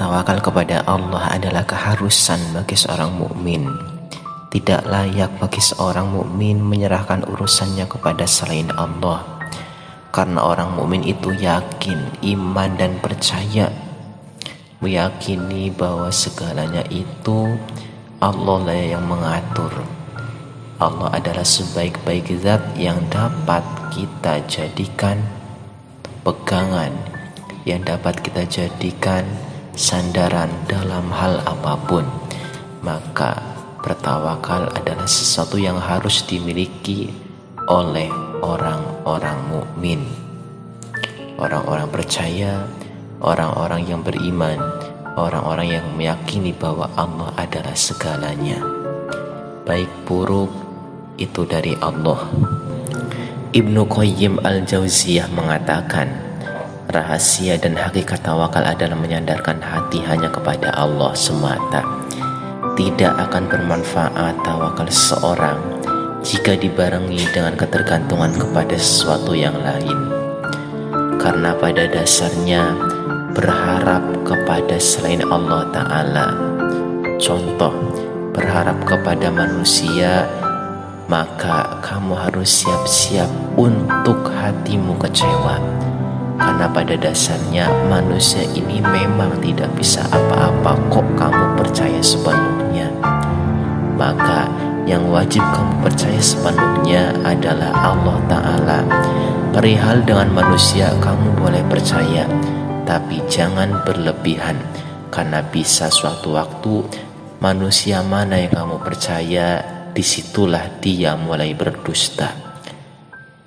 Bertawakal kepada Allah adalah keharusan bagi seorang mukmin. Tidak layak bagi seorang mukmin menyerahkan urusannya kepada selain Allah. Karena orang mukmin itu yakin, iman dan percaya, meyakini bahwa segalanya itu Allah lah yang mengatur. Allah adalah sebaik-baik zat yang dapat kita jadikan pegangan, yang dapat kita jadikan sandaran dalam hal apapun. Maka bertawakal adalah sesuatu yang harus dimiliki oleh orang-orang mukmin, orang-orang percaya, orang-orang yang beriman, orang-orang yang meyakini bahwa Allah adalah segalanya. Baik buruk itu dari Allah. Ibnu Qayyim al-Jauziyah mengatakan, rahasia dan hakikat tawakal adalah menyandarkan hati hanya kepada Allah semata. Tidak akan bermanfaat tawakal seseorang jika dibarengi dengan ketergantungan kepada sesuatu yang lain. Karena pada dasarnya berharap kepada selain Allah Ta'ala, contoh berharap kepada manusia, maka kamu harus siap-siap untuk hatimu kecewa. Karena pada dasarnya manusia ini memang tidak bisa apa-apa, kok kamu percaya sepenuhnya. Maka yang wajib kamu percaya sepenuhnya adalah Allah Ta'ala. Perihal dengan manusia kamu boleh percaya, tapi jangan berlebihan. Karena bisa suatu waktu manusia mana yang kamu percaya, disitulah dia mulai berdusta.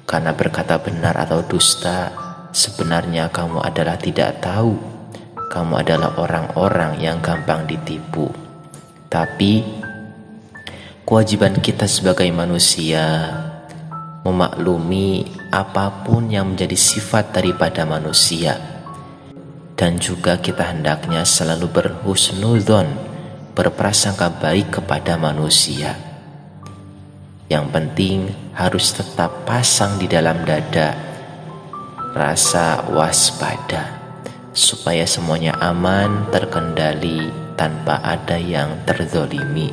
Karena berkata benar atau dusta, sebenarnya kamu adalah tidak tahu. Kamu adalah orang-orang yang gampang ditipu. Tapi kewajiban kita sebagai manusia memaklumi apapun yang menjadi sifat daripada manusia. Dan juga kita hendaknya selalu berhusnudzon, berprasangka baik kepada manusia. Yang penting harus tetap pasang di dalam dada rasa waspada, supaya semuanya aman, terkendali, tanpa ada yang terzolimi.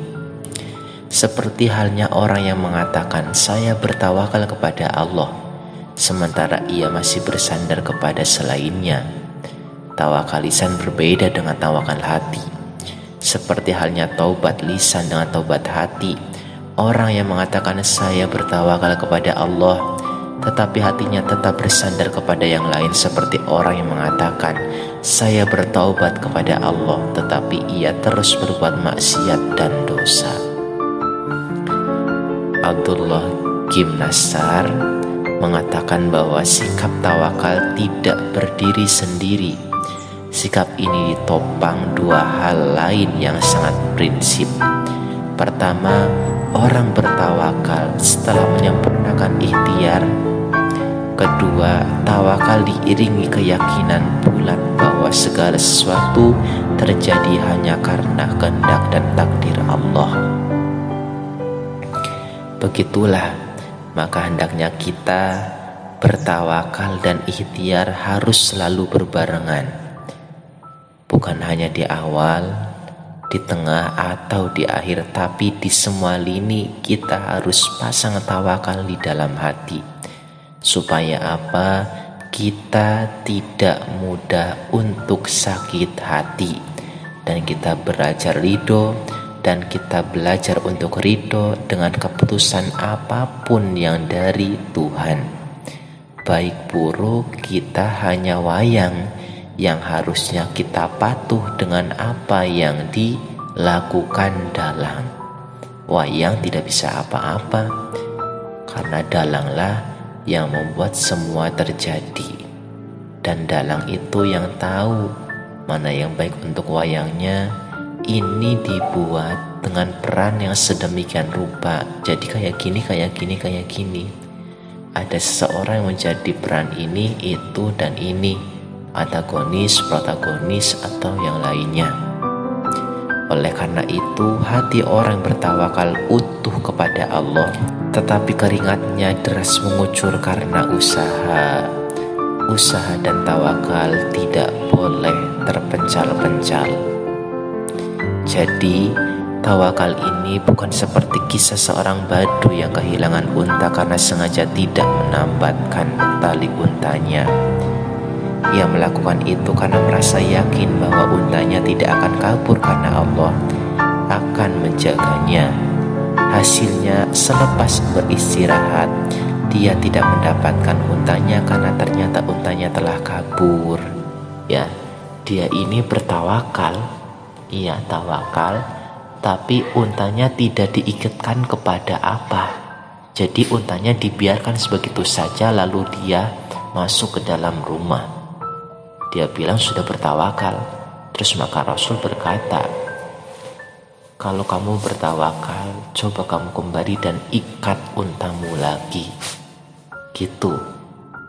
Seperti halnya orang yang mengatakan saya bertawakal kepada Allah, sementara ia masih bersandar kepada selainnya. Tawakal lisan berbeda dengan tawakal hati. Seperti halnya taubat lisan dengan taubat hati. Orang yang mengatakan saya bertawakal kepada Allah, tetapi hatinya tetap bersandar kepada yang lain, seperti orang yang mengatakan saya bertaubat kepada Allah, tetapi ia terus berbuat maksiat dan dosa. Abdullah bin Nasar mengatakan bahwa sikap tawakal tidak berdiri sendiri. Sikap ini ditopang dua hal lain yang sangat prinsip. Pertama, orang bertawakal setelah menyempurnakan ikhtiar. Kedua, tawakal diiringi keyakinan bulat bahwa segala sesuatu terjadi hanya karena kehendak dan takdir Allah. Begitulah, maka hendaknya kita bertawakal dan ikhtiar harus selalu berbarengan. Bukan hanya di awal, di tengah atau di akhir, tapi di semua lini kita harus pasang tawakal di dalam hati. Supaya apa? Kita tidak mudah untuk sakit hati, dan kita belajar ridho, dan kita belajar untuk ridho dengan keputusan apapun yang dari Tuhan. Baik buruk kita hanya wayang, yang harusnya kita patuh dengan apa yang dilakukan dalang. Wayang tidak bisa apa-apa, karena dalanglah yang membuat semua terjadi. Dan dalang itu yang tahu mana yang baik untuk wayangnya. Ini dibuat dengan peran yang sedemikian rupa, jadi kayak gini, kayak gini, kayak gini. Ada seseorang yang menjadi peran ini, itu, dan ini, antagonis, protagonis, atau yang lainnya. Oleh karena itu, hati orang bertawakal utuh kepada Allah, tetapi keringatnya deras mengucur karena usaha dan tawakal tidak boleh terpencal-pencal. Jadi tawakal ini bukan seperti kisah seorang badu yang kehilangan unta karena sengaja tidak menambatkan tali untanya. Ia melakukan itu karena merasa yakin bahwa untanya tidak akan kabur karena Allah akan menjaganya. Hasilnya selepas beristirahat, dia tidak mendapatkan untanya karena ternyata untanya telah kabur. Ya, dia ini bertawakal. Ia tawakal, tapi untanya tidak diikatkan kepada apa. Jadi untanya dibiarkan sebegitu saja lalu dia masuk ke dalam rumah. Dia bilang sudah bertawakal. Terus maka Rasul berkata, kalau kamu bertawakal, coba kamu kembali dan ikat untamu lagi. Gitu.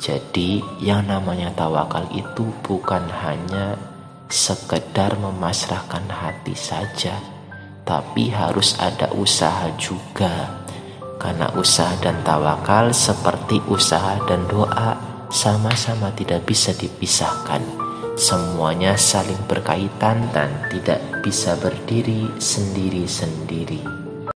Jadi yang namanya tawakal itu bukan hanya sekedar memasrahkan hati saja, tapi harus ada usaha juga. Karena usaha dan tawakal seperti usaha dan doa, sama-sama tidak bisa dipisahkan. Semuanya saling berkaitan dan tidak bisa berdiri sendiri-sendiri.